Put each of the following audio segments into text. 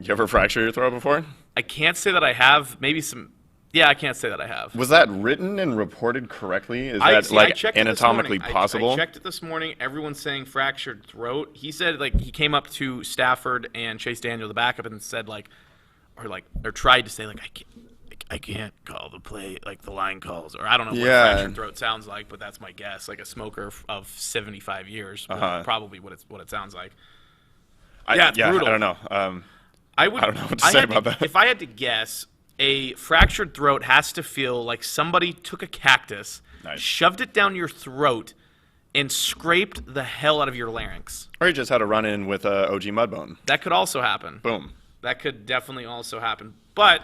You ever fracture your throat before? I can't say that I have. Maybe some. Yeah, I can't say that I have. Was that written and reported correctly? Is I that checked anatomically it this morning. possible? I checked it this morning. Everyone's saying fractured throat. He said he came up to Stafford and Chase Daniel, the backup, and said or tried to say I can't call the play like the line calls, or I don't know what fractured throat sounds like, but that's my guess. Like a smoker of 75 years, probably what it sounds like. It's brutal. I don't know. I don't know what to say about that. If I had to guess, a fractured throat has to feel like somebody took a cactus, shoved it down your throat, and scraped the hell out of your larynx. Or you just had a run-in with OG Mudbone. That could also happen. Boom. That could definitely also happen. But,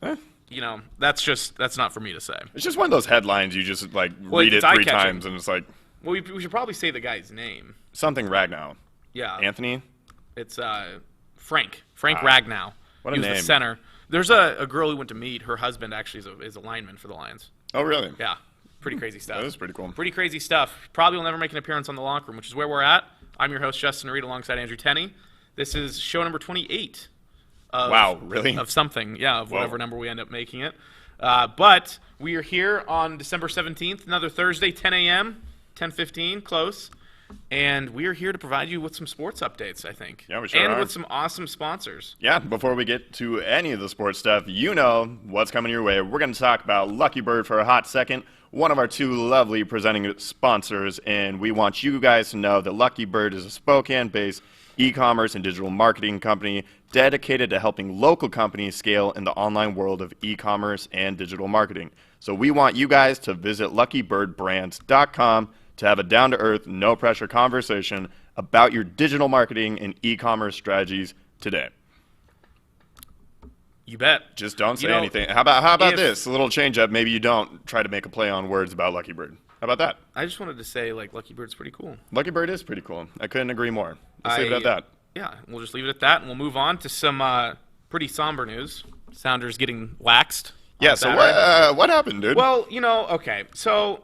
that's not for me to say. It's just one of those headlines you just, read it 3 times, and it's like... Well, we should probably say the guy's name. Something Ragnow. Yeah. Anthony? It's Frank. Frank Ragnow. What a name. He was the center. There's a girl who went to meet. Her husband actually is a lineman for the Lions. Oh, really? Yeah. Pretty crazy stuff. That is pretty cool. Pretty crazy stuff. Probably will never make an appearance on The Locker Room, which is where we're at. I'm your host, Justin Reed, alongside Andrew Tenney. This is show number 28. Wow, really? Of something, of whatever number we end up making it. But we are here on December 17th, another Thursday, 10 a.m., 10:15, close. And we are here to provide you with some sports updates, I think. Yeah, we sure and are. with some awesome sponsors. Yeah, before we get to any of the sports stuff, you know what's coming your way. We're going to talk about Lucky Bird for a hot second, one of our 2 lovely presenting sponsors, and we want you guys to know that Lucky Bird is a Spokane-based e-commerce and digital marketing company dedicated to helping local companies scale in the online world of e-commerce and digital marketing. So we want you guys to visit luckybirdbrands.com to have a down-to-earth, no-pressure conversation about your digital marketing and e-commerce strategies today. You bet. Just don't say anything. How about this? A little change-up. Maybe you don't try to make a play on words about Lucky Bird. How about that? I just wanted to say, Lucky Bird's pretty cool. Lucky Bird is pretty cool. I couldn't agree more. Let's leave it at that. Yeah, we'll just leave it at that, and we'll move on to some pretty somber news. Sounders getting waxed. Yeah, so what happened, dude? Well, okay, so...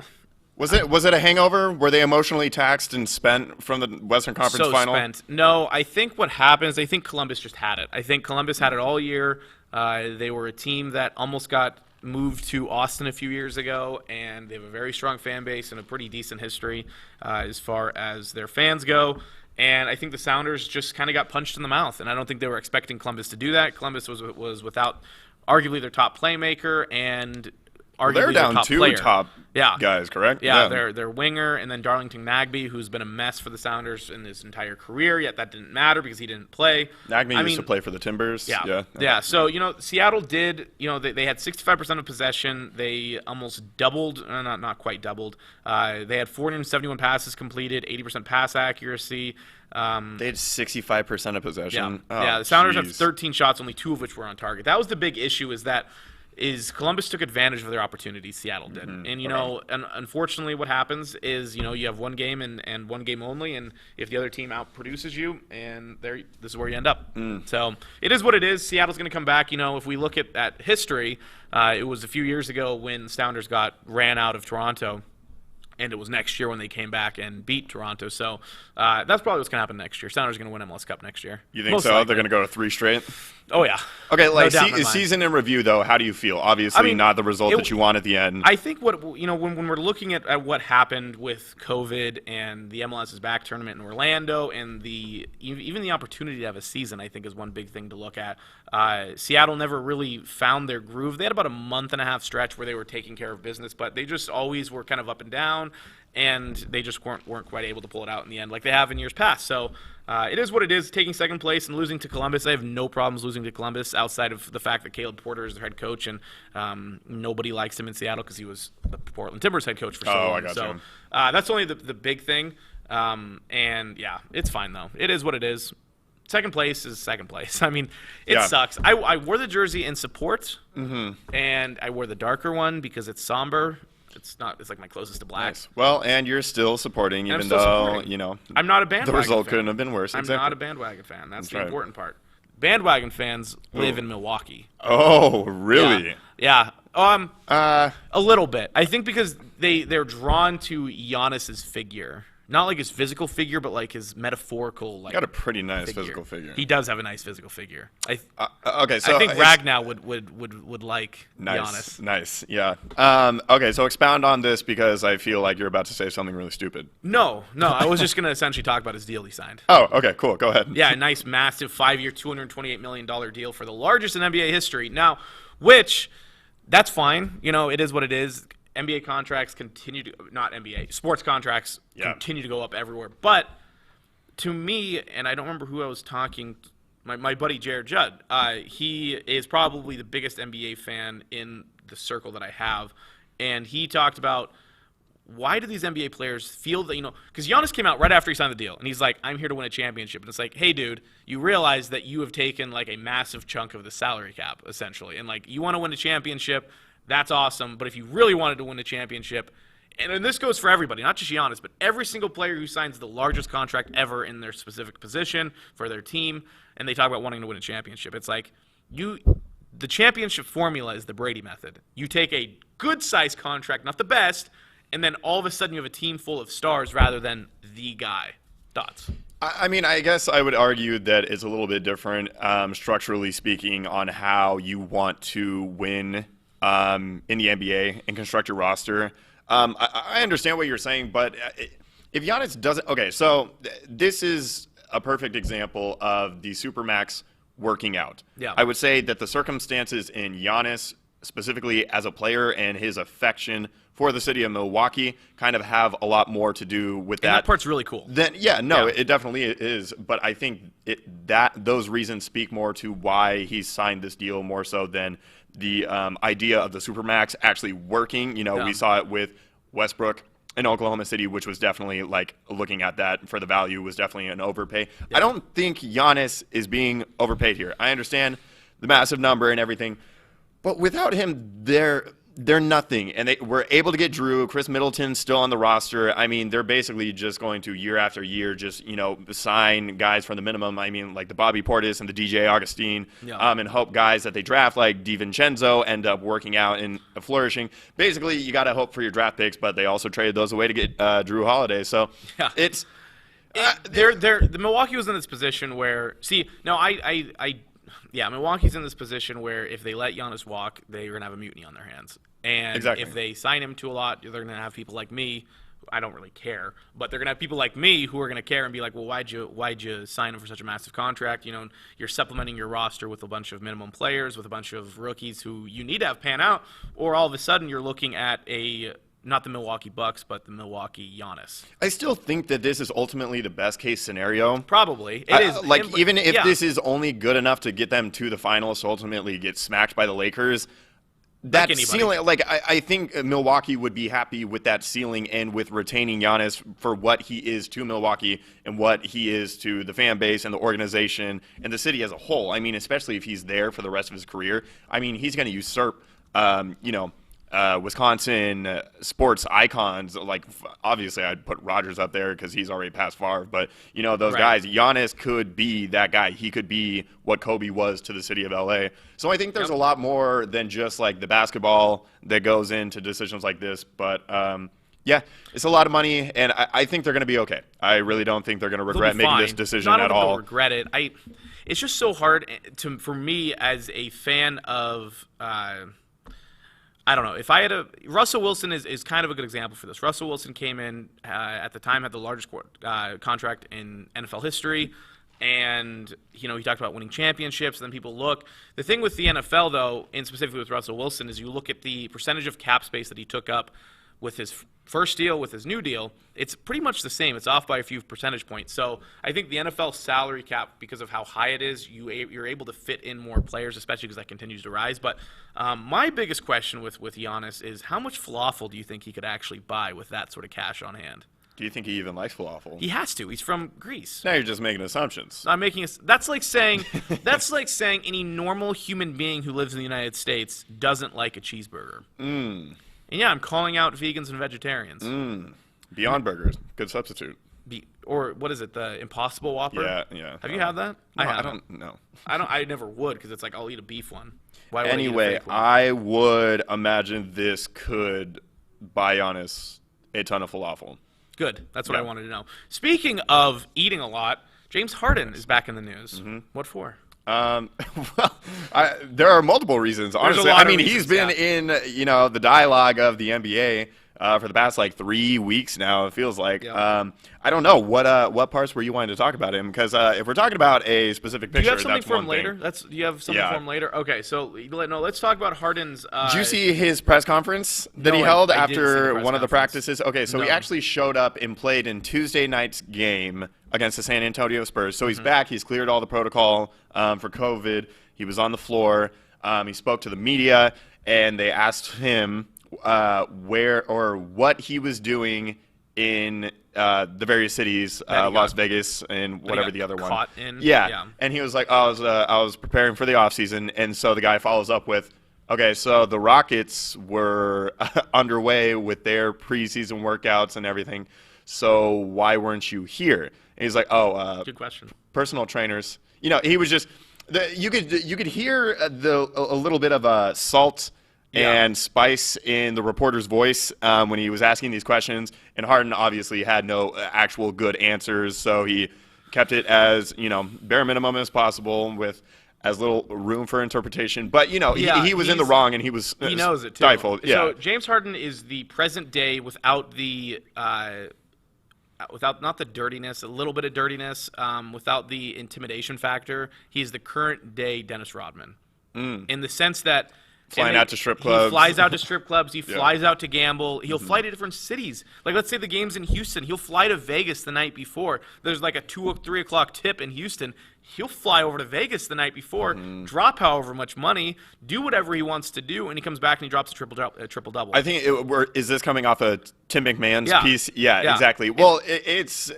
Was it a hangover? Were they emotionally taxed and spent from the Western Conference final? Spent. No, I think what happens, I think Columbus just had it. I think Columbus had it all year. They were a team that almost got moved to Austin a few years ago, and they have a very strong fan base and a pretty decent history as far as their fans go. And I think the Sounders just kind of got punched in the mouth, and I don't think they were expecting Columbus to do that. Columbus was without arguably their top playmaker and arguably they're down their top 2 player. top guys, correct? Yeah, their winger, and then Darlington Nagbe, who's been a mess for the Sounders in his entire career, yet that didn't matter because he didn't play. Nagbe used to play for the Timbers. Yeah. So, Seattle did, they had 65% of possession. They almost doubled, not quite doubled. They had 471 passes completed, 80% pass accuracy. They had 65% of possession. Yeah, the Sounders have 13 shots, only 2 of which were on target. That was the big issue, is Columbus took advantage of their opportunities, Seattle did. And, and unfortunately what happens is, you have one game and one game only, and if the other team outproduces you, and this is where you end up. So it is what it is. Seattle's going to come back. If we look at history, it was a few years ago when Sounders ran out of Toronto, and it was next year when they came back and beat Toronto. So that's probably what's going to happen next year. Sounders are going to win MLS Cup next year. You think so? They're going to go to 3 straight? Oh, yeah. Okay, season in review, though, how do you feel? Obviously, not the result that you want at the end. I think when we're looking at what happened with COVID and the MLS's back tournament in Orlando and even the opportunity to have a season, I think is one big thing to look at. Seattle never really found their groove. They had about a month-and-a-half stretch where they were taking care of business, but they just always were kind of up and down, and they just weren't quite able to pull it out in the end like they have in years past. So it is what it is, taking second place and losing to Columbus. I have no problems losing to Columbus outside of the fact that Caleb Porter is their head coach, and nobody likes him in Seattle because he was the Portland Timbers head coach for so long. I got you. That's only the big thing. And, yeah, it's fine, though. It is what it is. Second place is second place. I mean, it sucks. I wore the jersey in support, and I wore the darker one because it's somber. It's like my closest to black. Nice. Well, and you're still supporting, even though, I'm not a bandwagon the result fan. couldn't have been worse. I'm not a bandwagon fan. That's the important part. Bandwagon fans live in Milwaukee. Oh, really? Yeah. A little bit. I think because they're drawn to Giannis's figure. Not like his physical figure, but like his metaphorical. Like, got a pretty nice figure. physical figure. He does have a nice physical figure. Okay, so I think Ragnar would like nice, Giannis. nice, yeah. Okay, so expound on this because I feel like you're about to say something really stupid. No, I was just gonna essentially talk about his deal he signed. Oh, okay, cool. Go ahead. Yeah, a nice, massive 5-year, $228 million deal for the largest in NBA history. Now, which that's fine. You know, it is what it is. NBA contracts continue to not NBA sports contracts continue to go up everywhere. But to me, and I don't remember who I was talking. My buddy Jared Judd. He is probably the biggest NBA fan in the circle that I have, and he talked about why do these NBA players feel that, because Giannis came out right after he signed the deal, and he's like, I'm here to win a championship. And it's like, hey, dude, you realize that you have taken like a massive chunk of the salary cap, essentially. And like, you want to win a championship, that's awesome. But if you really wanted to win a championship, and this goes for everybody, not just Giannis, but every single player who signs the largest contract ever in their specific position for their team, and they talk about wanting to win a championship. It's like, the championship formula is the Brady method. You take a good-sized contract, not the best, and then all of a sudden you have a team full of stars rather than the guy. Thoughts? I mean, I guess I would argue that it's a little bit different, structurally speaking, on how you want to win in the NBA and construct your roster. I understand what you're saying, but if Giannis doesn't... Okay, so this is a perfect example of the Supermax working out. Yeah. I would say that the circumstances in Giannis, specifically as a player and his affection for the city of Milwaukee, kind of have a lot more to do with that. And that part's really cool. It definitely is. But I think those reasons speak more to why he signed this deal more so than the idea of the Supermax actually working. We saw it with Westbrook in Oklahoma City, which was definitely, like, looking at that for the value was definitely an overpay. Yeah. I don't think Giannis is being overpaid here. I understand the massive number and everything, but without him, they're nothing. And they were able to get Drew. Chris Middleton's still on the roster. I mean, they're basically just going to year after year just, sign guys from the minimum. I mean, like the Bobby Portis and the DJ Augustine, and hope guys that they draft like DiVincenzo end up working out and flourishing. Basically, you got to hope for your draft picks, but they also traded those away to get Drew Holiday. So it's the Milwaukee was in this position where Milwaukee's in this position where if they let Giannis walk, they're going to have a mutiny on their hands. And if they sign him to a lot, they're going to have people like me. I don't really care, but they're going to have people like me who are going to care and be like, well, why'd you sign him for such a massive contract? You're supplementing your roster with a bunch of minimum players, with a bunch of rookies who you need to have pan out, or all of a sudden you're looking at not the Milwaukee Bucks, but the Milwaukee Giannis. I still think that this is ultimately the best case scenario. Probably. It is. Even if this is only good enough to get them to the finals to ultimately get smacked by the Lakers, that ceiling, I think Milwaukee would be happy with that ceiling and with retaining Giannis for what he is to Milwaukee and what he is to the fan base and the organization and the city as a whole. I mean, especially if he's there for the rest of his career. I mean, he's going to usurp, Wisconsin sports icons. Like, obviously, I'd put Rodgers up there because he's already past Favre. But, those guys, Giannis could be that guy. He could be what Kobe was to the city of L.A. So I think there's a lot more than just, like, the basketball that goes into decisions like this. But, it's a lot of money, and I think they're going to be okay. I really don't think they're going to regret making this decision at all. They'll regret it. It's just so hard for me as a fan of I don't know. If I had Russell Wilson is kind of a good example for this. Russell Wilson came in at the time, had the largest contract in NFL history, and he talked about winning championships. And then people look. The thing with the NFL, though, and specifically with Russell Wilson, is you look at the percentage of cap space that he took up with his first deal, with his new deal, it's pretty much the same. It's off by a few percentage points. So I think the NFL salary cap, because of how high it is, you're able to fit in more players, especially because that continues to rise. But my biggest question with Giannis is how much falafel do you think he could actually buy with that sort of cash on hand? Do you think he even likes falafel? He has to. He's from Greece. Now you're just making assumptions. That's like saying any normal human being who lives in the United States doesn't like a cheeseburger. And yeah, I'm calling out vegans and vegetarians. Beyond Burgers, good substitute. Or what is it, the Impossible Whopper? Yeah. Have you had that? No, I don't know. I never would because it's like I'll eat a beef one. Why would anyway, I eat a fake one? I would imagine this could buy Giannis a ton of falafel. Good. That's what I wanted to know. Speaking of eating a lot, James Harden is back in the news. What for? Well, there are multiple reasons, honestly. I mean, he's been in, the dialogue of the NBA for the past, 3 weeks now, it feels like. Yeah. I don't know. What parts were you wanting to talk about him? Because if we're talking about a specific picture, do you have something that's for him one later? thing. Do you have something for him later? Okay, so let's talk about Harden's. Did you see his press conference that he held after one of the practices? Okay, so he actually showed up and played in Tuesday night's game against the San Antonio Spurs. So he's back. He's cleared all the protocol for COVID. He was on the floor. He spoke to the media, and they asked him where or what he was doing in the various cities, Las Vegas and whatever the other one. Yeah, and he was like, I was preparing for the offseason, and so the guy follows up with, okay, so the Rockets were underway with their preseason workouts and everything, so why weren't you here? And he's like, good question. Personal trainers. He was just you could hear a little bit of salt and spice in the reporter's voice when he was asking these questions. And Harden obviously had no actual good answers, so he kept it as, bare minimum as possible with as little room for interpretation. But, he was in the wrong, and he knows it too. Stifled. Yeah. So James Harden is the present day without the not the dirtiness, a little bit of dirtiness, without the intimidation factor. He's the current day Dennis Rodman in the sense that flying out to strip clubs. He flies out to strip clubs. He flies out to gamble. He'll fly to different cities. Like, let's say the game's in Houston. He'll fly to Vegas the night before. There's like a 2 or 3 o'clock tip in Houston. He'll fly over to Vegas the night before, drop however much money, do whatever he wants to do, and he comes back and he drops a triple-double. I think is this coming off of Tim McMahon's piece? Yeah, exactly. Well, this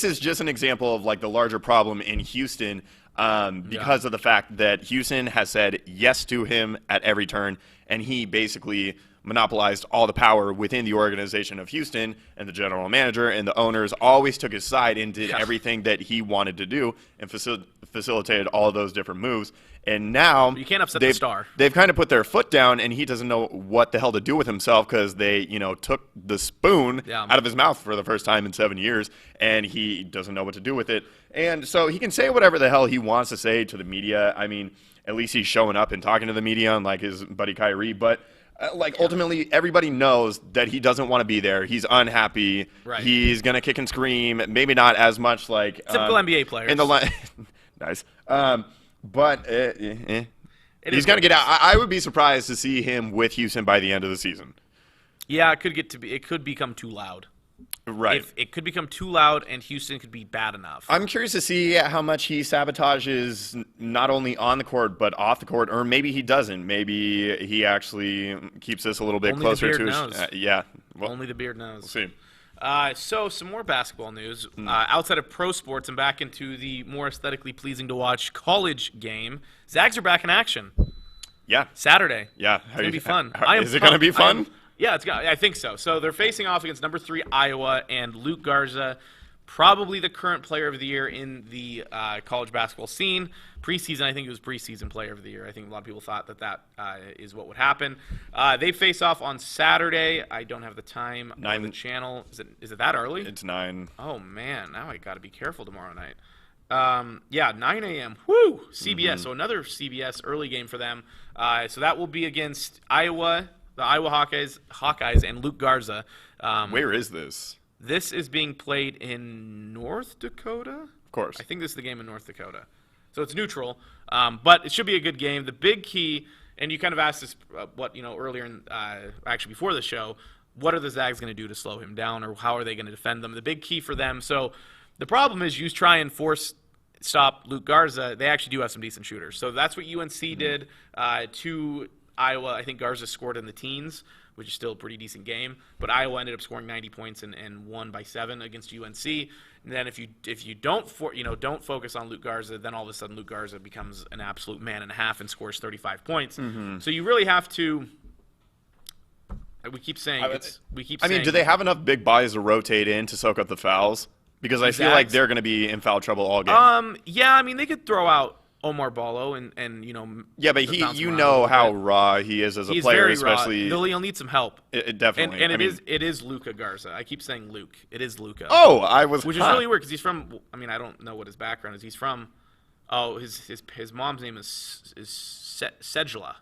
is just an example of the larger problem in Houston. Because of the fact that Houston has said yes to him at every turn, and he basically monopolized all the power within the organization of Houston, and the general manager and the owners always took his side and did everything that he wanted to do and facilitated all of those different moves. And now you can't upset the star. They've kind of put their foot down, and he doesn't know what the hell to do with himself because they, took the spoon out of his mouth for the first time in 7 years, and he doesn't know what to do with it. And so he can say whatever the hell he wants to say to the media. I mean, at least he's showing up and talking to the media, unlike his buddy Kyrie. But ultimately, everybody knows that he doesn't want to be there. He's unhappy. Right. He's gonna kick and scream. Maybe not as much like typical NBA players. In the nice. But he's going to get out. I would be surprised to see him with Houston by the end of the season. Yeah, it could become too loud. Right. It could become too loud, and Houston could be bad enough. I'm curious to see how much he sabotages not only on the court but off the court, or maybe he doesn't. Maybe he actually keeps this a little bit closer to his. Well, only the beard knows. We'll see. So some more basketball news. Outside of pro sports and back into the more aesthetically pleasing to watch college game, Zags are back in action. Yeah. Saturday. Yeah. It's going to be fun. Is it going to be fun? I think so. So they're facing off against number 3 Iowa and Luke Garza, probably the current player of the year in the college basketball scene. Preseason, I think it was preseason player of the year. I think a lot of people thought that is what would happen. They face off on Saturday. I don't have the time or the channel. Is it that early? It's 9. Oh, man. Now I got to be careful tomorrow night. 9 a.m. Woo! CBS. So another CBS early game for them. So that will be against Iowa, the Iowa Hawkeyes, and Luke Garza. Where is this? This is being played in North Dakota? Of course. I think this is the game in North Dakota. So it's neutral, but it should be a good game. The big key, and you kind of asked this earlier, actually before the show, what are the Zags going to do to slow him down, or how are they going to defend them? The big key for them, so the problem is you try and stop Luke Garza. They actually do have some decent shooters. So that's what UNC did to Iowa. I think Garza scored in the teens, which is still a pretty decent game. But Iowa ended up scoring 90 points and won by 7 against UNC. And then if you don't focus on Luke Garza, then all of a sudden Luke Garza becomes an absolute man and a half and scores 35 points. So you really have to. We keep saying I mean, do they have enough big bodies to rotate in to soak up the fouls? Because I feel like they're going to be in foul trouble all game. Yeah, I mean, they could throw out Omar Ballo and Yeah, but you know how raw he is as a player, very especially. Raw. He'll need some help. Definitely. And it is Luka Garza. I keep saying Luke. It is Luka. Oh, which is really weird because he's from. I mean, I don't know what his background is. He's from. Oh, his mom's name is Sejla,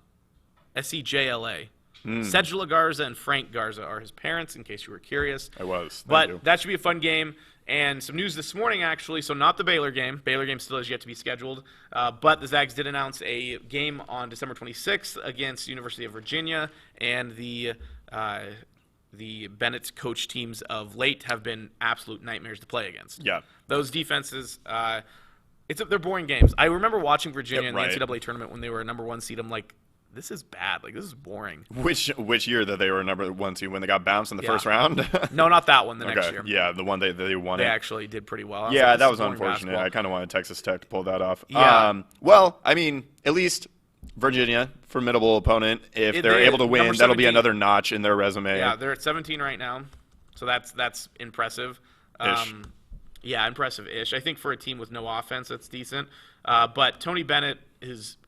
Sejla. Sejla Garza and Frank Garza are his parents, in case you were curious. I was. But that should be a fun game. And some news this morning, actually. So not the Baylor game. Baylor game still has yet to be scheduled. But the Zags did announce a game on December 26th against University of Virginia. And the Bennett coach teams of late have been absolute nightmares to play against. Yeah. Those defenses, they're boring games. I remember watching Virginia in the NCAA tournament when they were a number 1 seed. I'm like, this is bad. Like, this is boring. Which year that they were number 1 seed, when they got bounced in the first round? No, not that one. The next year. Yeah, the one they won. They actually did pretty well. Yeah, that was unfortunate. Basketball. I kind of wanted Texas Tech to pull that off. Yeah. Well, I mean, at least Virginia, formidable opponent. If they're able to win, that'll be another notch in their resume. Yeah, they're at 17 right now, so that's impressive. Yeah, impressive-ish. I think for a team with no offense, that's decent. But Tony Bennett is,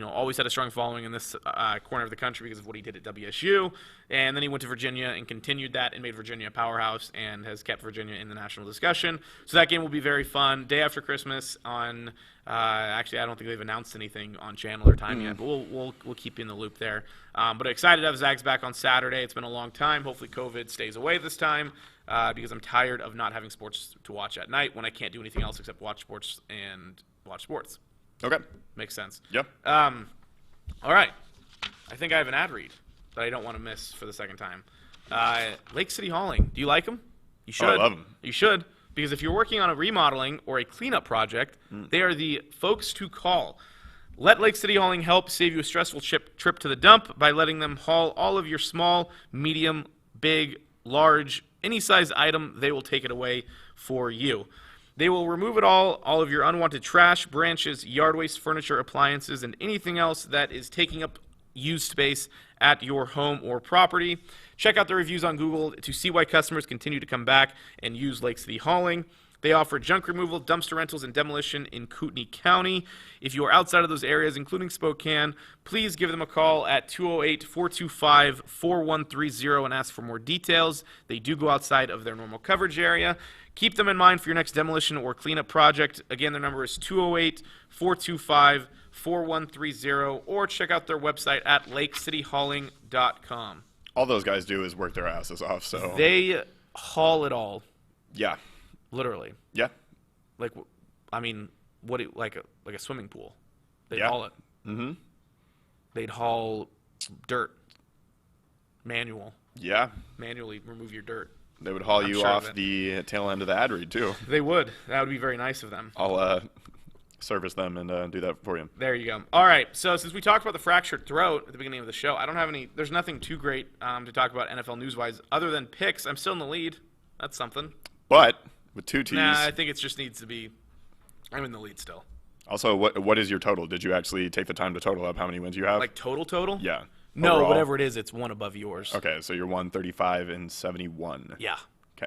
always had a strong following in this corner of the country because of what he did at WSU. And then he went to Virginia and continued that and made Virginia a powerhouse and has kept Virginia in the national discussion. So that game will be very fun. Day after Christmas on actually, I don't think they've announced anything on channel or time yet, but we'll keep you in the loop there. But excited to have Zags back on Saturday. It's been a long time. Hopefully COVID stays away this time because I'm tired of not having sports to watch at night when I can't do anything else except watch sports and watch sports. Okay. Makes sense. Yep. All right. I think I have an ad read that I don't want to miss for the second time. Lake City Hauling. Do you like them? You should. Oh, I love them. You should, because if you're working on a remodeling or a cleanup project, they are the folks to call. Let Lake City Hauling help save you a stressful trip to the dump by letting them haul all of your small, medium, big, large, any size item. They will take it away for you. They will remove it all of your unwanted trash, branches, yard waste, furniture, appliances, and anything else that is taking up used space at your home or property. Check out the reviews on Google to see why customers continue to come back and use Lake City Hauling. They offer junk removal, dumpster rentals, and demolition in Kootenai County. If you are outside of those areas, including Spokane, please give them a call at 208-425-4130 and ask for more details. They do go outside of their normal coverage area. Keep them in mind for your next demolition or cleanup project. Again, their number is 208-425-4130, or check out their website at lakecityhauling.com. All those guys do is work their asses off, so. They haul it all. Yeah. Literally. Yeah. Like a swimming pool. They'd Yeah. haul it. Mm-hmm. They'd haul dirt. Manual. Yeah. Manually remove your dirt. They would haul you sure off the tail end of the ad read, too. They would. That would be very nice of them. I'll service them and do that for you. There you go. All right. So since we talked about the fractured throat at the beginning of the show, I don't have any. There's nothing too great to talk about NFL news-wise other than picks. I'm still in the lead. That's something. But with 2 T's. Nah, I think it just needs to be. I'm in the lead still. Also, what is your total? Did you actually take the time to total up how many wins you have? Like total? Yeah. No, overall? whatever it is, it's one above yours. Okay, so you're 135-71. Yeah. Okay.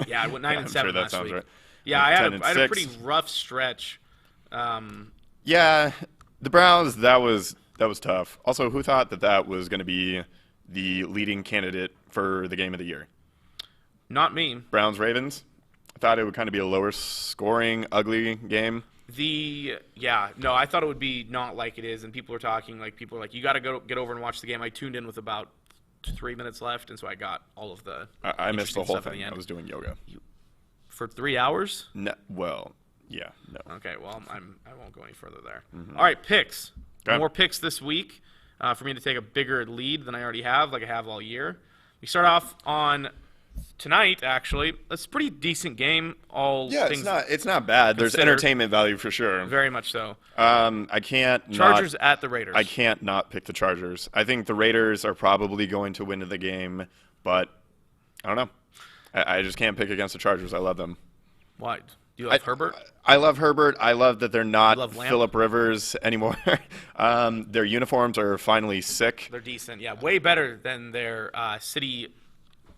Yeah, I went 9 and 7 sure that last sounds week. right. Yeah, I had a 6. pretty rough stretch. Yeah, the Browns, that was tough. Also, who thought that was going to be the leading candidate for the game of the year? Not me. Browns-Ravens? I thought it would kind of be a lower scoring, ugly game. I thought it would be not like it is, and people are like, you got to get over and watch the game. I tuned in with about 3 minutes left, and so I got all of the. I missed the whole stuff at the thing. end. I was doing yoga. For 3 hours? No, well, yeah, no. Okay, well, I won't go any further there. Mm-hmm. All right, picks. Okay. More picks this week for me to take a bigger lead than I already have, like I have all year. We start off on tonight, actually. It's a pretty decent game. It's not bad. There's entertainment value for sure. Very much so. I can't Chargers at the Raiders. I can't not pick the Chargers. I think the Raiders are probably going to win the game, but I don't know. I just can't pick against the Chargers. I love them. Why? Do you like Herbert? I love Herbert. I love that they're not Lamp? Phillip Rivers anymore. Their uniforms are finally sick. They're decent. Yeah, way better than their city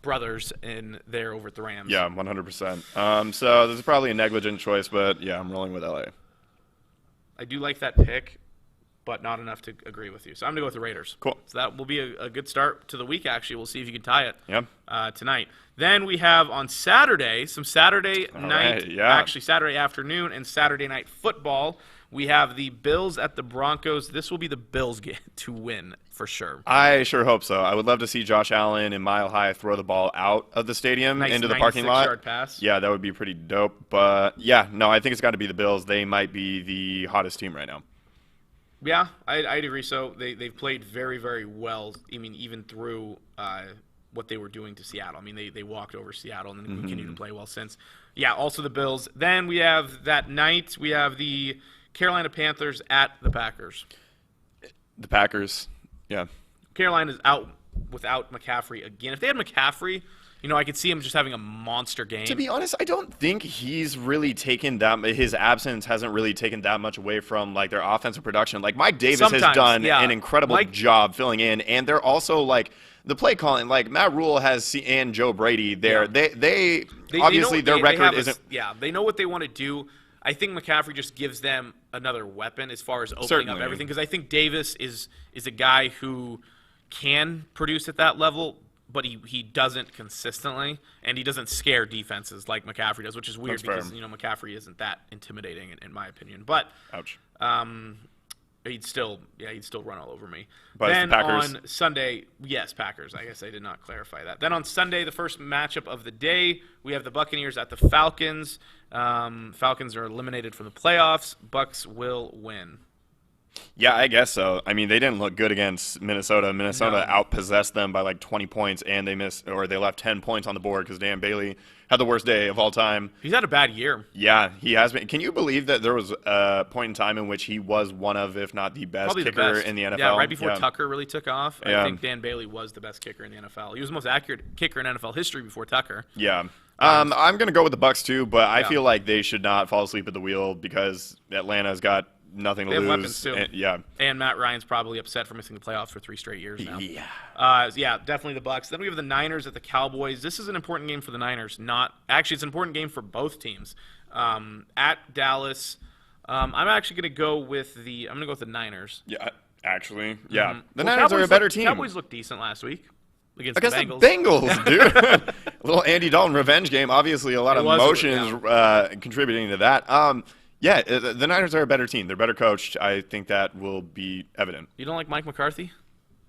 brothers in there over at the Rams. Yeah, 100%. So this is probably a negligent choice, but yeah, I'm rolling with LA. I do like that pick, but not enough to agree with you. So I'm going to go with the Raiders. Cool. So that will be a good start to the week, actually. We'll see if you can tie it tonight. Then we have on Saturday, some Saturday night, actually Saturday afternoon and Saturday night football. We have the Bills at the Broncos. This will be the Bills get to win for sure. I sure hope so. I would love to see Josh Allen and Mile High throw the ball out of the stadium into the parking lot. 96-yard pass. Yeah, that would be pretty dope. But, yeah, no, I think it's got to be the Bills. They might be the hottest team right now. Yeah, I'd agree. So they've played very, very well, I mean, even through what they were doing to Seattle. I mean, they walked over Seattle and then continued to play well since. Yeah, also the Bills. Then we have that night, we have the Carolina Panthers at the Packers. The Packers, yeah. Carolina's out without McCaffrey again. If they had McCaffrey, I could see him just having a monster game. To be honest, I don't think he's really taken that. His absence hasn't really taken that much away from like their offensive production. Like Mike Davis has done an incredible job filling in, and they're also like the play calling. Like Matt Rule and Joe Brady. They obviously their record isn't. They know what they want to do. I think McCaffrey just gives them another weapon as far as opening up everything, because I think Davis is a guy who can produce at that level, but he doesn't consistently, and he doesn't scare defenses like McCaffrey does, which is weird because McCaffrey isn't that intimidating in my opinion. But ouch. He'd still run all over me. But then the Packers. On Sunday, yes, Packers. I guess I did not clarify that. Then on Sunday, the first matchup of the day, we have the Buccaneers at the Falcons. Falcons are eliminated from the playoffs. Bucs will win. Yeah, I guess so. I mean, they didn't look good against Minnesota. Minnesota outpossessed them by like 20 points, and they left 10 points on the board because Dan Bailey had the worst day of all time. He's had a bad year. Yeah, he has been. Can you believe that there was a point in time in which he was one of, if not the best kicker in the NFL? Yeah, right before Tucker really took off. I think Dan Bailey was the best kicker in the NFL. He was the most accurate kicker in NFL history before Tucker. Yeah. I'm going to go with the Bucs too, but I feel like they should not fall asleep at the wheel because Atlanta's got nothing to lose. Weapons too. And, and Matt Ryan's probably upset for missing the playoffs for 3 straight years now. Yeah. Definitely the Bucs. Then we have the Niners at the Cowboys. This is an important game for the Niners. It's an important game for both teams. At Dallas, I'm actually going to go with the Niners. Yeah, actually, yeah. The Niners Niners are a better team. Cowboys looked decent last week against the Bengals, dude. A little Andy Dalton revenge game. Obviously, a lot of emotions contributing to that. Yeah, the Niners are a better team. They're better coached. I think that will be evident. You don't like Mike McCarthy?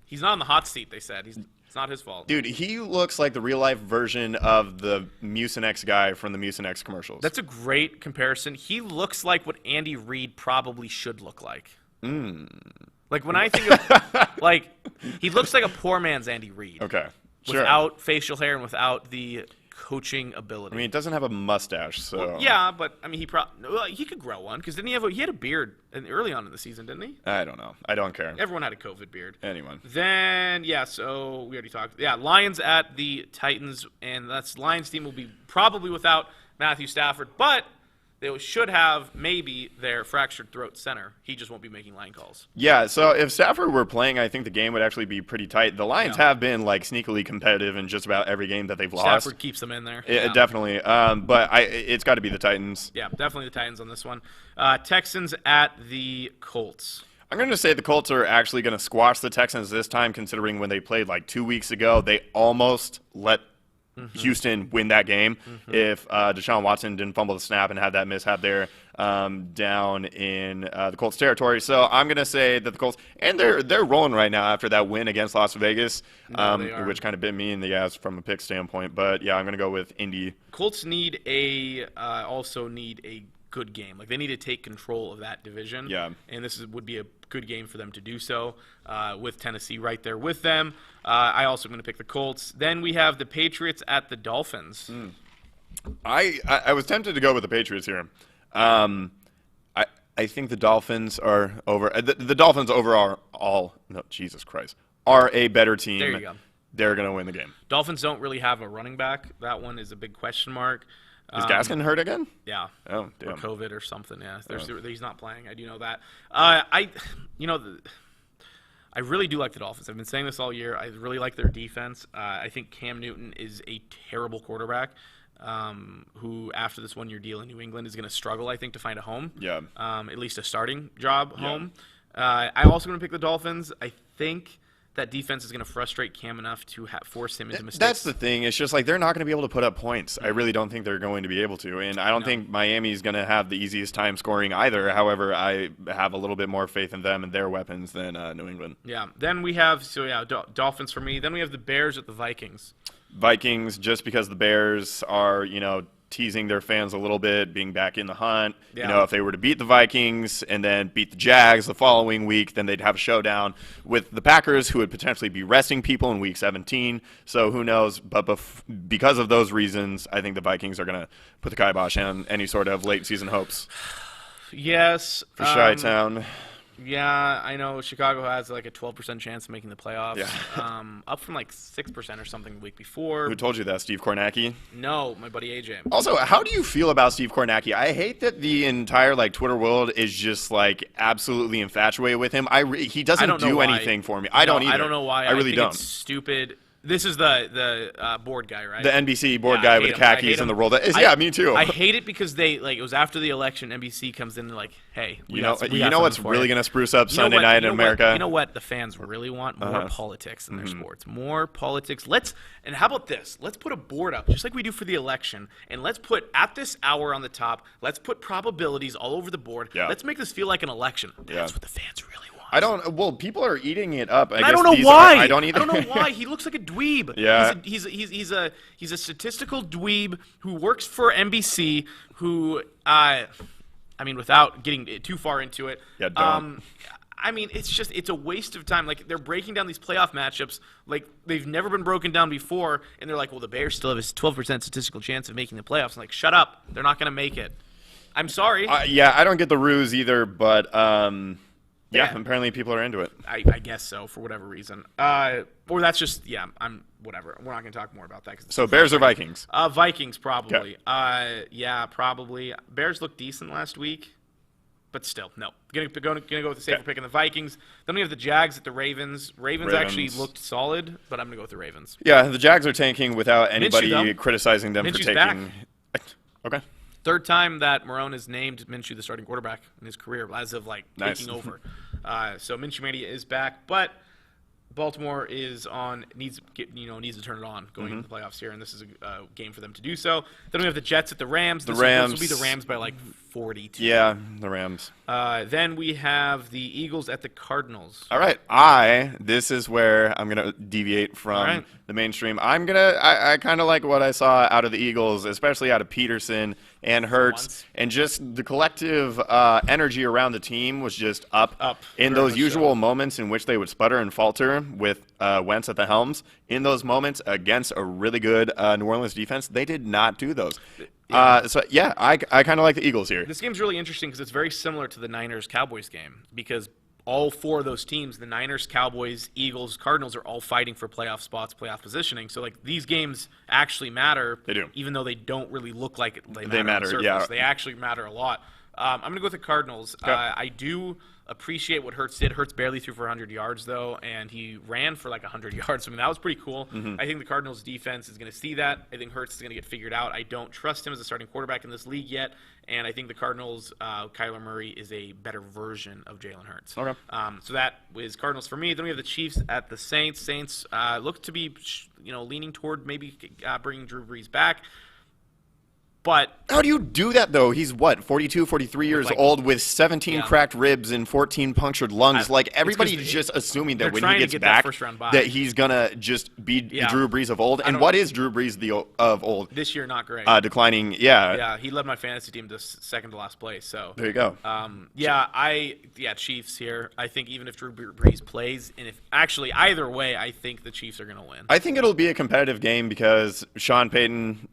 He's not on the hot seat, they said. It's not his fault. Dude, he looks like the real-life version of the Mucinex guy from the Mucinex commercials. That's a great comparison. He looks like what Andy Reid probably should look like. Like, when I think of, he looks like a poor man's Andy Reid. Okay, sure. Without facial hair and without the coaching ability. I mean, he doesn't have a mustache, so. Well, yeah, but I mean, he could grow one because he had a beard early on in the season, didn't he? I don't know. I don't care. Everyone had a COVID beard. Anyone. Then so we already talked. Yeah, Lions at the Titans, and Lions team will be probably without Matthew Stafford, but they should have maybe their fractured throat center. He just won't be making line calls. Yeah, so if Stafford were playing, I think the game would actually be pretty tight. The Lions have been sneakily competitive in just about every game that they've lost. Stafford keeps them in there. Definitely. But it's got to be the Titans. Yeah, definitely the Titans on this one. Texans at the Colts. I'm going to say the Colts are actually going to squash the Texans this time, considering when they played 2 weeks ago, they almost let Houston win that game if Deshaun Watson didn't fumble the snap and had that mishap there down in the Colts territory. So I'm going to say that the Colts, and they're rolling right now after that win against Las Vegas, which kind of bit me in the ass from a pick standpoint. But yeah, I'm going to go with Indy. Colts also need a good game. They need to take control of that division. Yeah. And this would be a good game for them to do so with Tennessee right there with them. I also am going to pick the Colts. Then we have the Patriots at the Dolphins. I was tempted to go with the Patriots here. I think the Dolphins are over. The Dolphins overall, Jesus Christ, are a better team. There you go. They're going to win the game. Dolphins don't really have a running back. That one is a big question mark. Is Gaskin hurt again? Yeah. Oh, damn. Or COVID or something, yeah. He's not playing. I do know that. I really do like the Dolphins. I've been saying this all year. I really like their defense. I think Cam Newton is a terrible quarterback. who after this 1-year deal in New England is going to struggle, I think, to find a home. Yeah. At least a starting job home. I also going to pick the Dolphins. I think that defense is going to frustrate Cam enough to force him into mistakes. That's the thing. It's just like they're not going to be able to put up points. I really don't think they're going to be able to. And I don't think Miami's going to have the easiest time scoring either. However, I have a little bit more faith in them and their weapons than New England. Yeah. Then we have, Dolphins for me. Then we have the Bears at the Vikings. Vikings, just because the Bears are, teasing their fans a little bit, being back in the hunt. Yeah. If they were to beat the Vikings and then beat the Jags the following week, then they'd have a showdown with the Packers, who would potentially be resting people in Week 17. So who knows? But because of those reasons, I think the Vikings are going to put the kibosh on any sort of late season hopes. Yes. For Chi-Town. Yeah, I know Chicago has like a 12% chance of making the playoffs. Yeah. Up from like 6% or something the week before. Who told you that, Steve Kornacki? No, my buddy AJ. Also, how do you feel about Steve Kornacki? I hate that the entire Twitter world is just absolutely infatuated with him. He doesn't do anything for me. I don't either. I don't know why. I really think don't. It's stupid. This is the board guy, right? The NBC board guy with the khakis and the roll. Me too. I hate it because it was after the election. NBC comes in and like, hey, we got what's really going to spruce up Sunday night in America? You know what the fans really want? More politics in their sports. More politics. And how about this? Let's put a board up, just like we do for the election, and let's put at this hour on the top, let's put probabilities all over the board. Yeah. Let's make this feel like an election. That's what the fans really want. People are eating it up. I don't know why. I don't either. I don't know why. He looks like a dweeb. Yeah. He's a statistical dweeb who works for NBC. Who without getting too far into it. Yeah. Don't. It's a waste of time. Like, they're breaking down these playoff matchups like they've never been broken down before, and they're like, well, the Bears still have a 12% statistical chance of making the playoffs. I'm like, shut up. They're not going to make it. I'm sorry. I don't get the ruse either, but apparently people are into it. I guess so, for whatever reason. Or that's just, whatever. We're not going to talk more about that. So Bears or Vikings? Vikings, probably. Okay. Probably. Bears looked decent last week, but still, no. Gonna go with the safer pick in the Vikings. Then we have the Jags at the Ravens. Ravens actually looked solid, but I'm going to go with the Ravens. Yeah, the Jags are tanking without anybody criticizing them for taking. Back. Okay. Third time that Marone has named Minshew the starting quarterback in his career as of taking over. So Minshew Mania is back, but Baltimore needs to turn it on going into the playoffs here, and this is a game for them to do so. Then we have the Jets at the Rams. This will be the Rams by 42. Yeah, the Rams. Then we have the Eagles at the Cardinals. All right, this is where I'm gonna deviate from the mainstream. I kind of like what I saw out of the Eagles, especially out of Peterson and Hurts, and just the collective energy around the team was just up in those usual moments in which they would sputter and falter with Wentz at the helms. In those moments against a really good New Orleans defense, they did not do those. I kind of like the Eagles here. This game's really interesting because it's very similar to the Niners-Cowboys game, because all four of those teams, the Niners, Cowboys, Eagles, Cardinals, are all fighting for playoff spots, playoff positioning. So, these games actually matter. They do. Even though they don't really look like they matter. On the surface. Yeah. They actually matter a lot. I'm going to go with the Cardinals. Okay. I do appreciate what Hurts did. Hurts barely threw for 100 yards, though, and he ran for 100 yards. That was pretty cool. I think the Cardinals' defense is going to see that. I think Hurts is going to get figured out. I don't trust him as a starting quarterback in this league yet, and I think the Cardinals' Kyler Murray is a better version of Jalen Hurts. Okay. So that is Cardinals for me. Then we have the Chiefs at the Saints. Saints look to be leaning toward maybe bringing Drew Brees back. But how do you do that, though? He's 42, 43 years old with 17 cracked ribs and 14 punctured lungs. Everybody's just assuming that when he gets back, that he's going to just be Drew Brees of old. And what is Drew Brees of old? This year, not great. Declining, Yeah, he led my fantasy team to second to last place. So there you go. Chiefs here. I think even if Drew Brees plays, and if actually either way, I think the Chiefs are going to win. I think it'll be a competitive game because Sean Payton,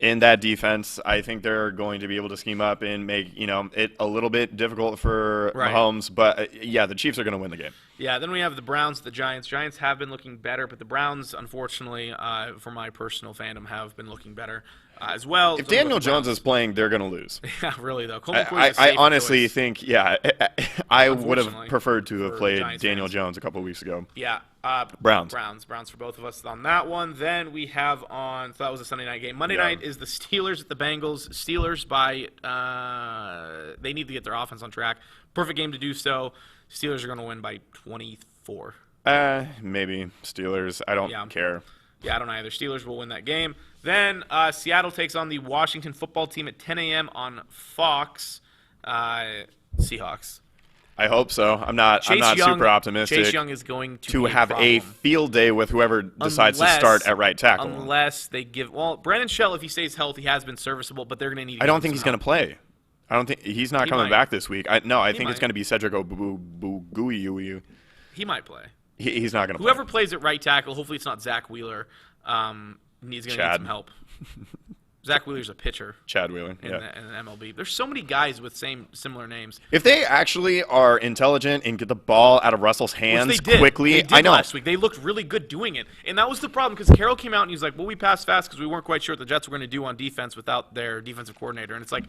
in that defense, I think they're going to be able to scheme up and make it a little bit difficult for Mahomes. But the Chiefs are going to win the game. Yeah. Then we have the Browns, the Giants. Giants have been looking better, but the Browns, unfortunately, for my personal fandom, have been looking better. as well. If Daniel Jones is playing, they're going to lose. Yeah, really, though. Colt McCoy is a I safe honestly choice. think, I would have preferred to have for played Giants Daniel fans. Jones a couple weeks ago. Yeah. Browns for both of us on that one. Then we have on, so that was a Sunday night game. Monday night is the Steelers at the Bengals. Steelers they need to get their offense on track. Perfect game to do so. Steelers are going to win by 24. Maybe Steelers. I don't care. Yeah, I don't either. Steelers will win that game. Then Seattle takes on the Washington football team at 10 a.m. on Fox. Seahawks. I hope so. I'm not super optimistic. Chase Young is going to have a field day with whoever decides to start at right tackle. Unless they give Brandon Shell, if he stays healthy, has been serviceable, but they're going to need. I don't think he's going to play. I don't think he's not coming back this week. I think it's going to be Cedric Ogbueguyi. He might play. He's not going to play. Whoever plays at right tackle, hopefully it's not Zach Wheeler. He's going to need some help. Zach Wheeler's a pitcher. Chad Wheeler, in the MLB. There's so many guys with similar names. If they actually are intelligent and get the ball out of Russell's hands quickly, I know. Last week they looked really good doing it, and that was the problem because Carroll came out and he's like, "Well, we passed fast because we weren't quite sure what the Jets were going to do on defense without their defensive coordinator." And it's like,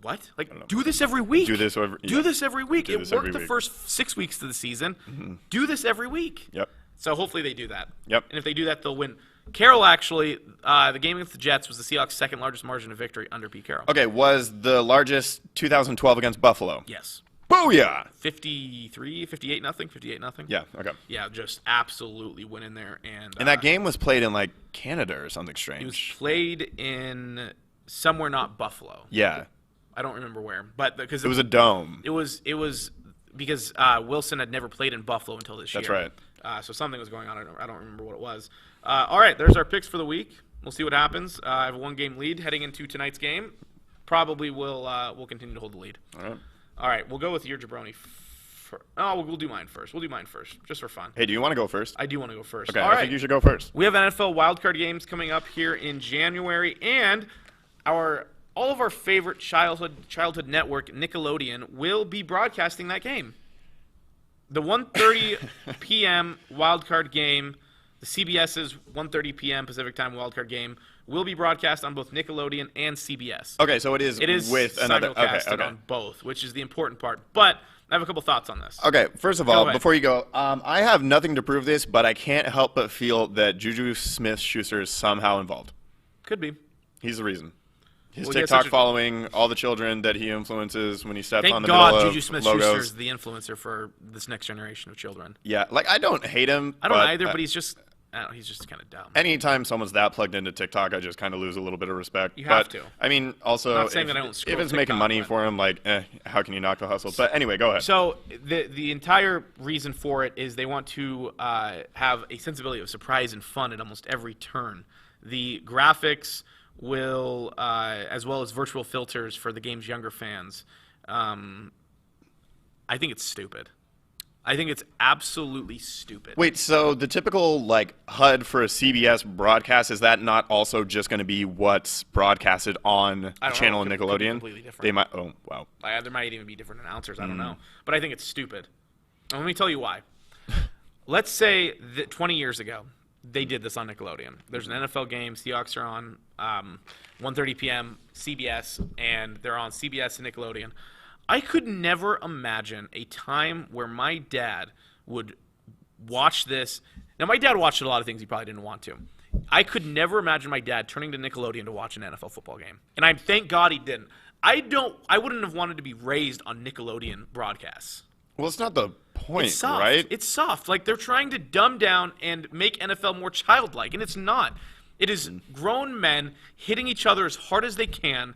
what? Like, do this every week. Do this every week. It worked the first 6 weeks of the season. Mm-hmm. Do this every week. Yep. So hopefully they do that. Yep. And if they do that, they'll win. Carroll actually, the game against the Jets was the Seahawks' second largest margin of victory under Pete Carroll. Okay, was the largest 2012 against Buffalo? Yes. Booyah! 58 nothing. Yeah, okay. Yeah, just absolutely winning there. And that game was played in, like, Canada or something strange. It was played in somewhere not Buffalo. Yeah. I don't remember where. But because it was a dome. It was because Wilson had never played in Buffalo until this year. That's right. So something was going on. I don't remember what it was. All right, there's our picks for the week. We'll see what happens. I have a one-game lead heading into tonight's game. Probably we'll continue to hold the lead. All right, we'll go with your jabroni. We'll do mine first. Just for fun. Hey, do you want to go first? I do want to go first. Okay, all I right. think you should go first. We have NFL wildcard games coming up here in January, and all of our favorite childhood network, Nickelodeon, will be broadcasting that game. The 1:30 p.m. wildcard game, the CBS's 1:30 p.m. Pacific Time wildcard game, will be broadcast on both Nickelodeon and CBS. Okay, so it is with another. Simulcasted on both, which is the important part. But I have a couple thoughts on this. Okay, first of all, before you go, I have nothing to prove this, but I can't help but feel that Juju Smith-Schuster is somehow involved. Could be. He's the reason. His TikTok following, all the children that he influences when he steps on the middle Thank of God Juju Smith-Schuster is logos. the influencer for this next generation of children. Yeah, like I don't hate him. I don't either, but he's just kind of dumb. Anytime someone's that plugged into TikTok, I just kind of lose a little bit of respect. You have to. I mean, also, I'm not saying that I don't scroll if it's TikTok, making money for him, like, how can you knock the hustle? But anyway, go ahead. So the entire reason for it is they want to have a sensibility of surprise and fun at almost every turn. The graphics will, as well as virtual filters for the game's younger fans. I think it's stupid. I think it's absolutely stupid. Wait, so the typical like HUD for a CBS broadcast, is that not also just going to be what's broadcasted on the channel in Nickelodeon? Could be completely different. They might. Oh, wow. There might even be different announcers. I don't know, but I think it's stupid. And let me tell you why. Let's say that 20 years ago they did this on Nickelodeon. There's an NFL game. Seahawks are on 1:30 p.m. CBS, and they're on CBS and Nickelodeon. I could never imagine a time where my dad would watch this. Now, my dad watched a lot of things he probably didn't want to. I could never imagine my dad turning to Nickelodeon to watch an NFL football game. And I thank God he didn't. I wouldn't have wanted to be raised on Nickelodeon broadcasts. Well, it's not the point, It's soft. right? It's soft. Like, they're trying to dumb down and make NFL more childlike, and it's not. It is grown men hitting each other as hard as they can,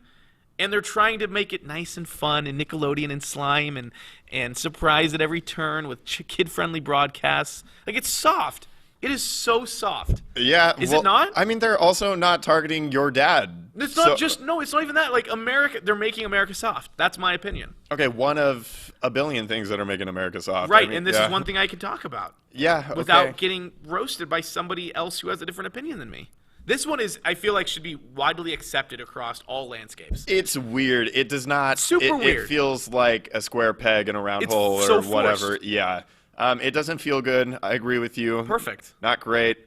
and they're trying to make it nice and fun and Nickelodeon and slime and surprise at every turn with kid-friendly broadcasts. Like, it's soft. It is so soft. Yeah. Is it not? I mean, they're also not targeting your dad. It's not it's not even that. Like, America, they're making America soft. That's my opinion. Okay, one of a billion things that are making America soft. Right, I mean, and this is one thing I can talk about. Yeah, okay. Without getting roasted by somebody else who has a different opinion than me. This one is, I feel like, should be widely accepted across all landscapes. It's weird. It does not. Super weird. It feels like a square peg in a round hole so or whatever. forced. Yeah. It doesn't feel good. I agree with you. Perfect. Not great.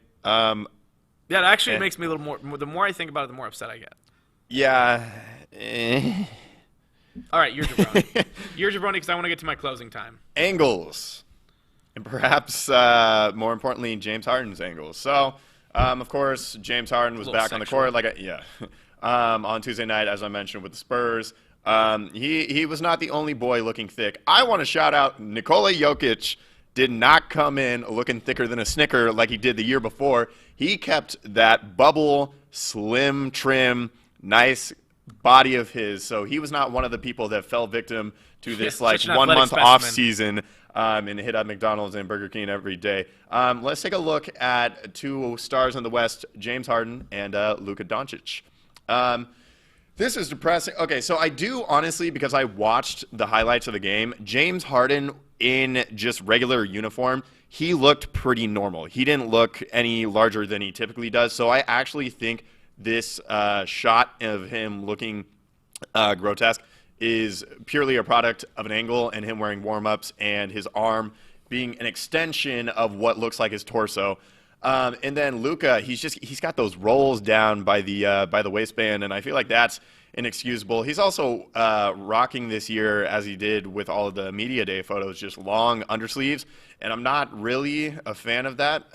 Yeah, it actually makes me a little more. The more I think about it, the more upset I get. Yeah. All right, you're Jabroni. You're Jabroni because I want to get to my closing time. Angles. And perhaps more importantly, James Harden's angles. So, of course, James Harden was back on the court. On Tuesday night, as I mentioned, with the Spurs. He was not the only boy looking thick. I want to shout out Nikola Jokic. Did not come in looking thicker than a Snicker like he did the year before. He kept that bubble, slim, trim, nice body of his. So he was not one of the people that fell victim to this 1 month off season and hit at McDonald's and Burger King every day. Let's take a look at two stars in the West, James Harden and Luka Doncic. This is depressing. Okay, so I do honestly, because I watched the highlights of the game, James Harden in just regular uniform, he looked pretty normal. He didn't look any larger than he typically does. So I actually think this shot of him looking grotesque is purely a product of an angle and him wearing warm-ups and his arm being an extension of what looks like his torso. And then Luka, he's got those rolls down by the waistband, and I feel like that's inexcusable. He's also rocking this year, as he did with all of the media day photos, just long undersleeves, and I'm not really a fan of that.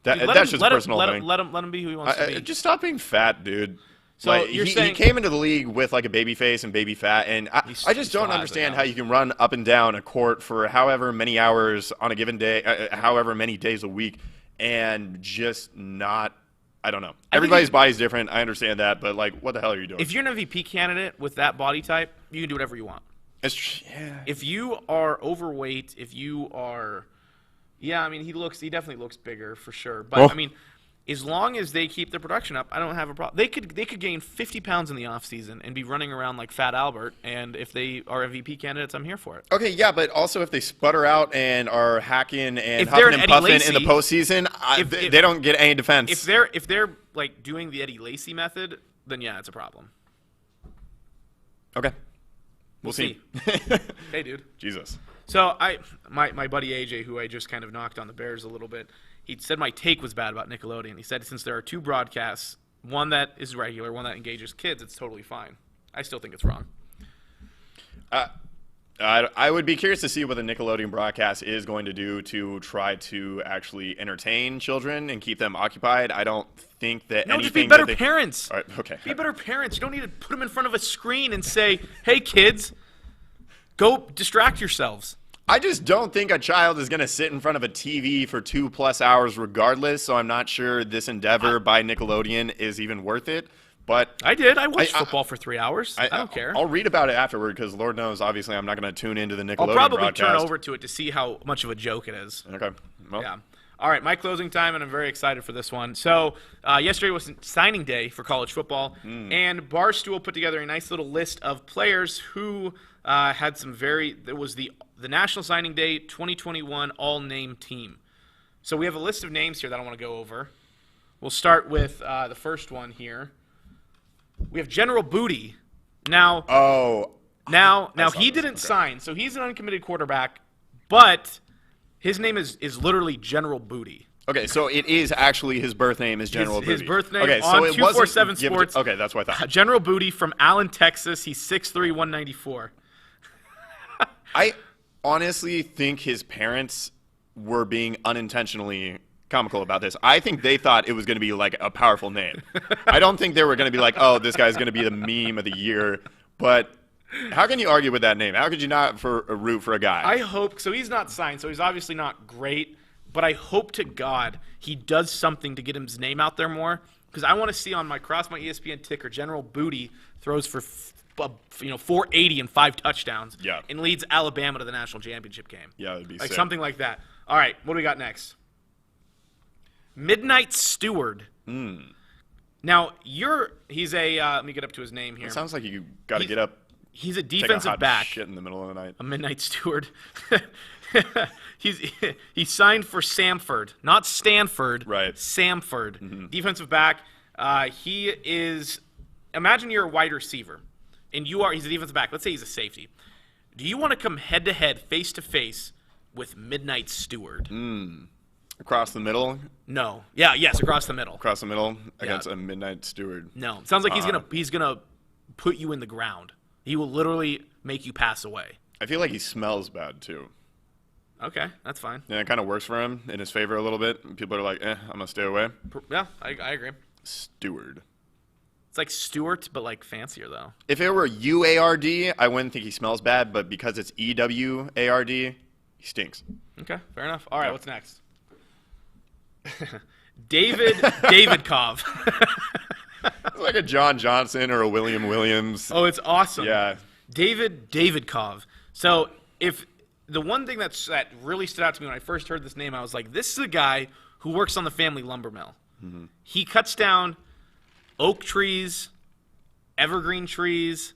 That's just a personal thing. Let him be who he wants to be. Just stop being fat, dude. So you're saying he came into the league with like a baby face and baby fat, and I just don't understand how you can run up and down a court for however many hours on a given day, however many days a week, and just not. I don't know. Everybody's body's different. I understand that, but like, what the hell are you doing? If you're an MVP candidate with that body type, you can do whatever you want. Yeah. If you are overweight, if you are, I mean, he definitely looks bigger for sure. But I mean, as long as they keep their production up, I don't have a problem. They could gain 50 pounds in the offseason and be running around like Fat Albert, and if they are MVP candidates, I'm here for it. Okay, yeah, but also if they sputter out and are hacking and huffing and puffing in the postseason, they don't get any defense. If they're like doing the Eddie Lacy method, then yeah, it's a problem. Okay. We'll see. Hey, dude. Jesus. So my buddy AJ, who I just kind of knocked on the Bears a little bit, he said my take was bad about Nickelodeon. He said since there are two broadcasts, one that is regular, one that engages kids, it's totally fine. I still think it's wrong. I would be curious to see what the Nickelodeon broadcast is going to do to try to actually entertain children and keep them occupied. I don't think that anything. Just be better parents. All right, okay. Be better parents. You don't need to put them in front of a screen and say, "Hey, kids, go distract yourselves." I just don't think a child is going to sit in front of a TV for 2+ hours regardless, so I'm not sure this endeavor by Nickelodeon is even worth it. But I did. I watched football for 3 hours. I don't care. I'll read about it afterward because Lord knows, obviously, I'm not going to tune into the Nickelodeon I'll probably broadcast. turn over to it to see how much of a joke it is. Okay. Well. Yeah. All right, my closing time, and I'm very excited for this one. So yesterday was signing day for college football, and Barstool put together a nice little list of players who had some there was the National Signing Day 2021 all-name team. So we have a list of names here that I want to go over. We'll start with the first one here. We have General Booty. Now he didn't sign, so he's an uncommitted quarterback, but his name is literally General Booty. Okay, so it is actually his birth name is General Booty. His birth name on 247 Sports. Okay, that's what I thought. General Booty from Allen, Texas. He's 6'3", 194. I honestly think his parents were being unintentionally comical about this. I think they thought it was going to be like a powerful name. I don't think they were going to be like, oh, this guy's going to be the meme of the year. But how can you argue with that name? How could you not root for a guy? I hope so. He's not signed, so he's obviously not great. But I hope to God he does something to get his name out there more, because I want to see on my ESPN ticker, General Booty throws for 480 and 5 touchdowns, and leads Alabama to the national championship game. Yeah, it'd be like sick. Something like that. All right, what do we got next? Midnight Steward. Now he's a let me get up to his name here. It sounds like you got to get up. He's a defensive back. Shit in the middle of the night. A midnight steward. He signed for Samford, not Stanford. Right. Samford, defensive back. He is. Imagine you're a wide receiver, and he's a defensive back. Let's say he's a safety. Do you want to come head to head, face to face with Midnight Steward? Across the middle. No. Yeah. Yes. Across the middle. Across the middle against a midnight steward. No. It sounds like he's gonna put you in the ground. He will literally make you pass away. I feel like he smells bad too. Okay, that's fine. Yeah, it kind of works for him in his favor a little bit. People are like, I'm gonna stay away. Yeah, I agree. Steward. It's like Stewart, but like fancier though. If it were UARD, I wouldn't think he smells bad, but because it's EWARD, he stinks. Okay, fair enough. All right, what's next? David Kov. It's like a John Johnson or a William Williams. Oh, it's awesome. Yeah. David Kov. So if the one thing that really stood out to me when I first heard this name, I was like, this is a guy who works on the family lumber mill. Mm-hmm. He cuts down oak trees, evergreen trees,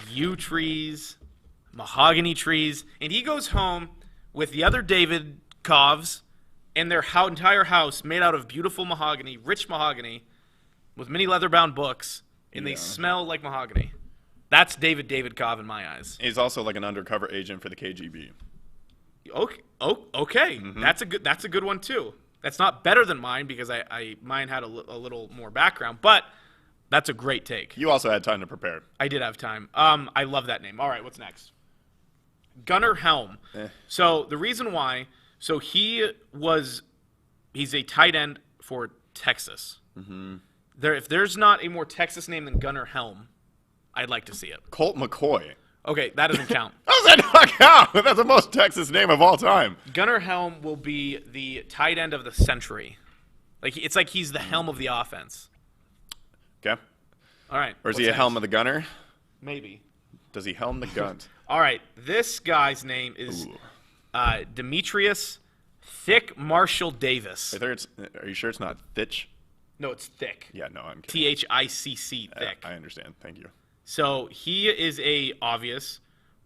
yew trees, mahogany trees, and he goes home with the other David Kovs and their entire house made out of beautiful mahogany, rich mahogany, with many leather-bound books, and they smell like mahogany. That's David Kov in my eyes. He's also like an undercover agent for the KGB. Okay. Mm-hmm. That's a good one too. That's not better than mine because mine had a little more background, but that's a great take. You also had time to prepare. I did have time. I love that name. All right, what's next? Gunnar Helm. So the reason why, he's a tight end for Texas. Mm-hmm. If there's not a more Texas name than Gunnar Helm, I'd like to see it. Colt McCoy. Okay, that doesn't count. How does that not count? That's the most Texas name of all time. Gunnar Helm will be the tight end of the century. It's like he's the helm of the offense. Okay. All right. Or is he a helm of the gunner? Maybe. Does he helm the guns? All right. This guy's name is Demetrius Thick Marshall Davis. Are you sure it's not Thitch? No, it's Thick. Yeah, no, I'm kidding. Thicc, Thick. I understand. Thank you. So he is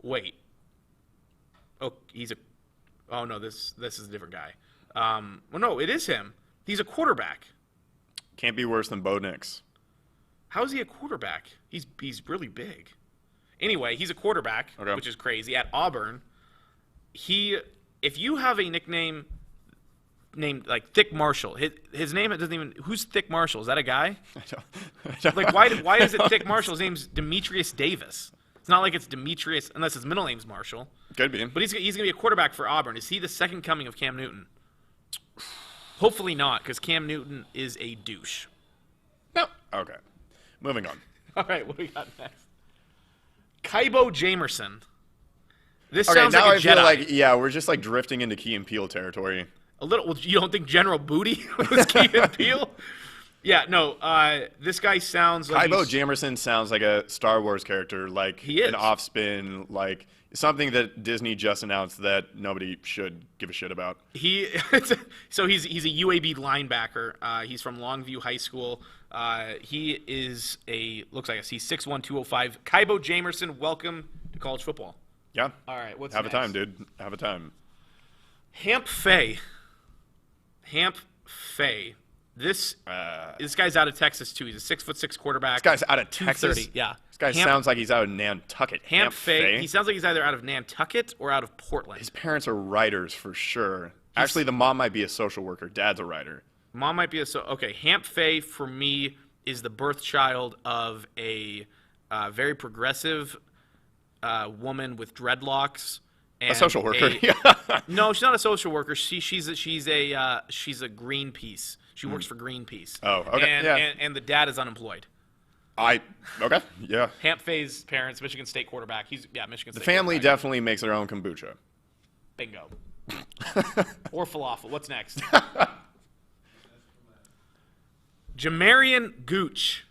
wait. Oh, oh no, this is a different guy. Well, no, it is him. He's a quarterback. Can't be worse than Bo Nix. How is he a quarterback? He's really big. Anyway, he's a quarterback, which is crazy. At Auburn, if you have a nickname named like Thick Marshall, his name doesn't even. Who's Thick Marshall? Is that a guy? I don't like why is it Thick Marshall? His name's Demetrius Davis. It's not like it's Demetrius unless his middle name's Marshall. Could be. But he's gonna be a quarterback for Auburn. Is he the second coming of Cam Newton? Hopefully not, because Cam Newton is a douche. No. Okay. Moving on. All right, what do we got next? Kybo Jamerson. This sounds like a Jedi. Feel like, we're just like drifting into Key and Peele territory. A little. Well, you don't think General Booty was Key and Peele? Yeah, no. This guy sounds like Kybo Jamerson sounds like a Star Wars character, like he is. An off-spin, like something that Disney just announced that nobody should give a shit about. So he's a UAB linebacker. He's from Longview High School. He is looks like he's 6'1", 205. Kybo Jamerson, welcome to college football. Yeah. All right, what's Have next? a time, dude. Have a time. Hamp Fay. This guy's out of Texas too. He's a 6'6" quarterback. This guy's out of Texas. Yeah. This guy sounds like he's out of Nantucket. Hamp Fay. He sounds like he's either out of Nantucket or out of Portland. His parents are writers for sure. Actually, the mom might be a social worker. Dad's a writer. Mom might be okay. Hamp Fay for me is the birth child of a very progressive woman with dreadlocks. And a social worker. No, she's not a social worker. She's a Greenpeace. She works for Greenpeace. Oh, okay. And the dad is unemployed. Okay, yeah. Hamp Fay's parents, Michigan State quarterback. Michigan State. The family definitely makes their own kombucha. Bingo. Or falafel. What's next? Jamarian Gooch,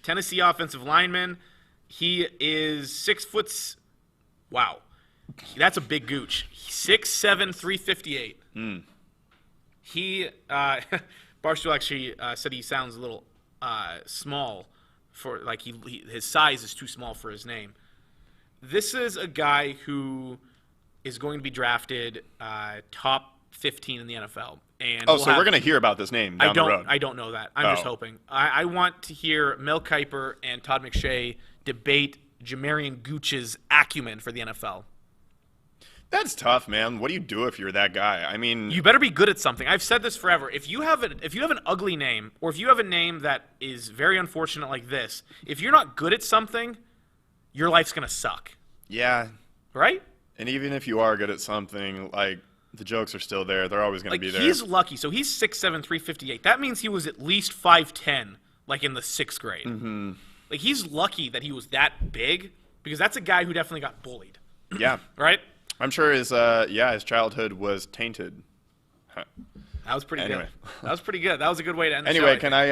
Tennessee offensive lineman. He is 6 foot. Wow, that's a big Gooch. 6'7", 358. He Barstool actually said he sounds a little small for his size is too small for his name. This is a guy who is going to be drafted top 15 in the NFL. And we're going to hear about this name down the road. I don't know that. I'm just hoping. I want to hear Mel Kiper and Todd McShay debate Jamarian Gooch's acumen for the NFL. That's tough, man. What do you do if you're that guy? I mean, You better be good at something. I've said this forever. If you have an ugly name, or if you have a name that is very unfortunate like this, if you're not good at something, your life's gonna suck. yeah. Right? And even if you are good at something, like, the jokes are still there. They're always going to be there. He's lucky. So he's 6'7", 358. That means he was at least 5'10", like in the 6th grade. Mm-hmm. Like, he's lucky that he was that big, because that's a guy who definitely got bullied. Yeah. Right? I'm sure his childhood was tainted. Huh. That was pretty Anyway. good. That was pretty good. That was a good way to end the show. Anyway, can I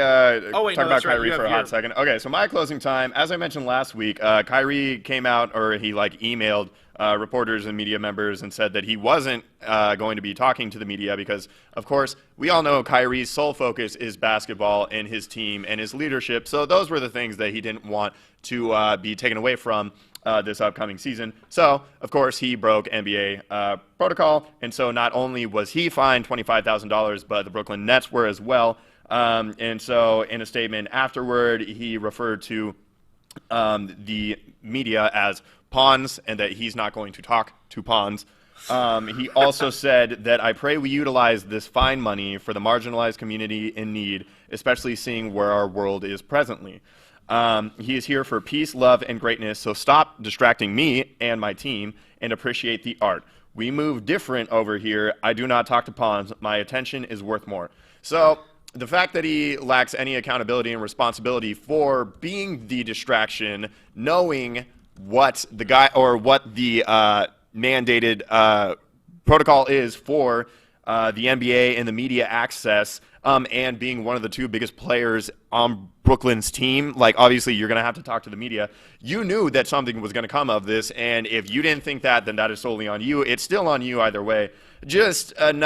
talk about that's right. Kyrie for a hot second? Okay, so my closing time, as I mentioned last week, Kyrie came out, or he emailed reporters and media members and said that he wasn't going to be talking to the media because, of course, we all know Kyrie's sole focus is basketball and his team and his leadership. So those were the things that he didn't want to be taken away from this upcoming season. So, of course, he broke NBA protocol, and so not only was he fined $25,000, but the Brooklyn Nets were as well. And so in a statement afterward, he referred to the media as pawns and that he's not going to talk to pawns. He also said that I pray we utilize this fine money for the marginalized community in need, especially seeing where our world is presently. He is here for peace, love, and greatness, so stop distracting me and my team and appreciate the art. We move different over here. I do not talk to pawns. My attention is worth more. So the fact that he lacks any accountability and responsibility for being the distraction, knowing what the guy or what the mandated protocol is for the NBA and the media access, and being one of the two biggest players on Brooklyn's team, like, obviously you're going to have to talk to the media. You knew that something was going to come of this, and if you didn't think that, then that is solely on you. It's still on you either way. Just added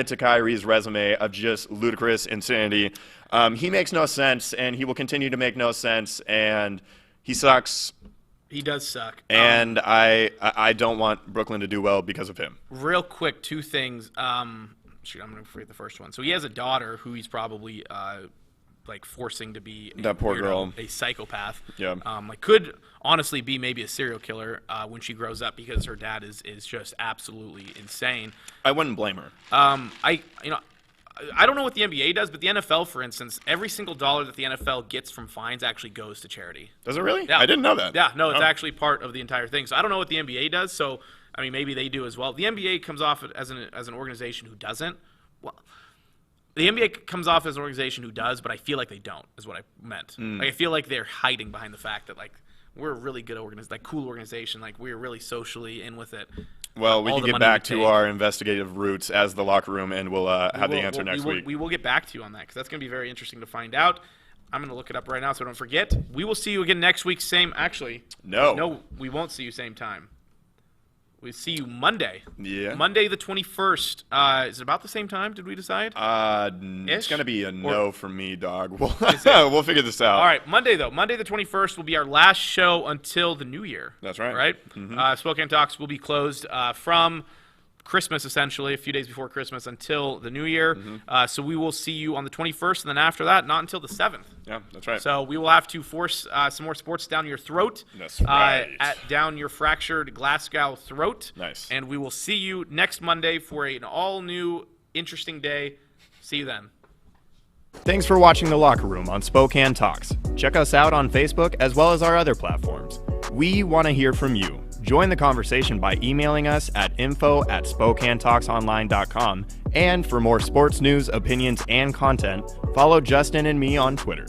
to Kyrie's resume of just ludicrous insanity. He makes no sense, and he will continue to make no sense, and he sucks. He does suck. And I don't want Brooklyn to do well because of him. Real quick, two things. Shoot, I'm going to forget the first one. So he has a daughter who he's probably forcing to be that poor girl, a psychopath. Yeah. Could honestly be maybe a serial killer when she grows up because her dad is just absolutely insane. I wouldn't blame her. I don't know what the NBA does, but the NFL, for instance, every single dollar that the NFL gets from fines actually goes to charity. Does it really? Yeah. I didn't know that. Yeah, no, it's actually part of the entire thing. So I don't know what the NBA does. So I mean, maybe they do as well. The NBA comes off as an organization who doesn't. Well, the NBA comes off as an organization who does, but I feel like they don't. Is what I meant. Like, I feel like they're hiding behind the fact that we're a really good cool organization. Like, we're really socially in with it. Well, we can get back to our investigative roots as the locker room, and we'll have the answer next week. We will get back to you on that because that's going to be very interesting to find out. I'm going to look it up right now so I don't forget. We will see you again next week. No, we won't see you same time. We see you Monday. Yeah. Monday the 21st. Is it about the same time? Did we decide? It's going to be a no from me, dog. We'll figure this out. All right, Monday the 21st will be our last show until the new year. That's right. Right? Mm-hmm. Spokane Talks will be closed from Christmas, essentially, a few days before Christmas until the new year. Mm-hmm. So we will see you on the 21st, and then after that, not until the 7th. Yeah, that's right. So we will have to force some more sports down your throat. That's right. Down your fractured Glasgow throat. Nice. And we will see you next Monday for an all-new, interesting day. See you then. Thanks for watching The Locker Room on Spokane Talks. Check us out on Facebook as well as our other platforms. We want to hear from you. Join the conversation by emailing us at info@SpokaneTalksOnline.com. And for more sports news, opinions, and content, follow Justin and me on Twitter.